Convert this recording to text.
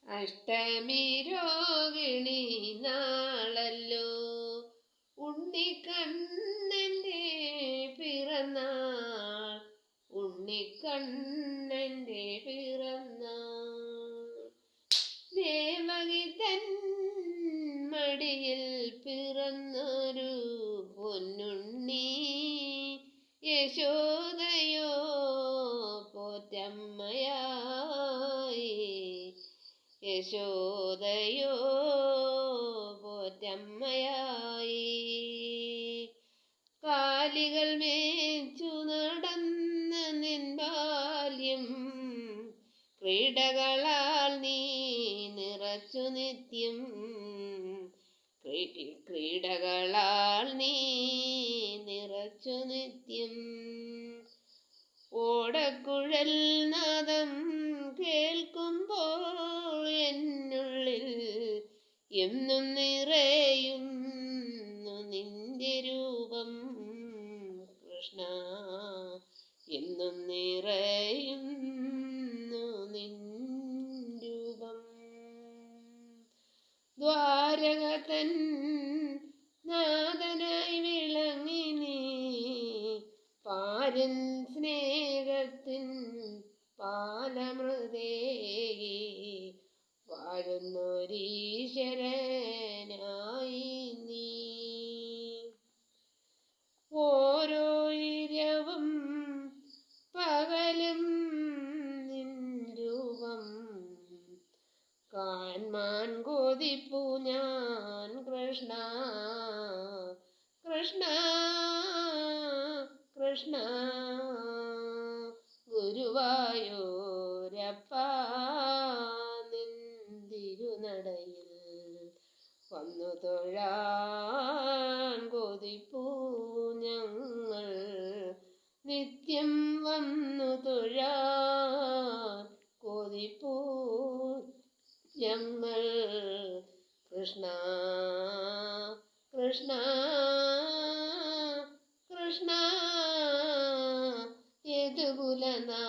അഷ്ടമി രോഹിണി നാളല്ലോ ഉണ്ണിക്കണ്ണന്റെ പിറന്നാൾ, ഉണ്ണിക്കണ്ണന്റെ പിറന്നാൾ. ദേവകി തൻ മടിയിൽ പിറന്നൊരു പൊന്നുണ്ണി, യശോദയോ പോറ്റമ്മയായി, യശോദയോ പോറ്റമ്മയായി. കാലികൾ മേച്ചു നടന്ന നിൻ ബാല്യം, ക്രീഡകളാൽ നീ നിറച്ചു നിത്യം, ക്രീഡകളാൽ നീ നിറച്ചു നിത്യം. ഓടക്കുഴൽ നാദം കേൾക്കുമ്പോൾ എന്നുള്ളിൽ എന്നും നിറയുന്നു നിന്റെ രൂപം കൃഷ്ണ, എന്നും നിറയുന്നു നിൻ രൂപം. ദ്വാരക തൻ നാഥനായി വിളങ്ങി നീ, പാരൻ സ്നേഹത്തിൻ പാലമൃതേകി വാഴുന്നൊരീശ്വരനായി നീ. ഓരോ ഇരവും പകലും നിൻ രൂപം കാൺമാൻ കൊതിപ്പു ഞാൻ കൃഷ്ണ, കൃഷ്ണ കൃഷ്ണ. ഗുരുവായൂരപ്പ നിൻ തിരുനടയിൽ വന്നു തൊഴാൻ കൊതിപ്പൂ ഞങ്ങൾ, നിത്യം വന്നു തൊഴാൻ കൊതിപ്പൂ ഞങ്ങൾ. കൃഷ്ണ കൃഷ്ണ കൃഷ്ണ യദുകുലനാ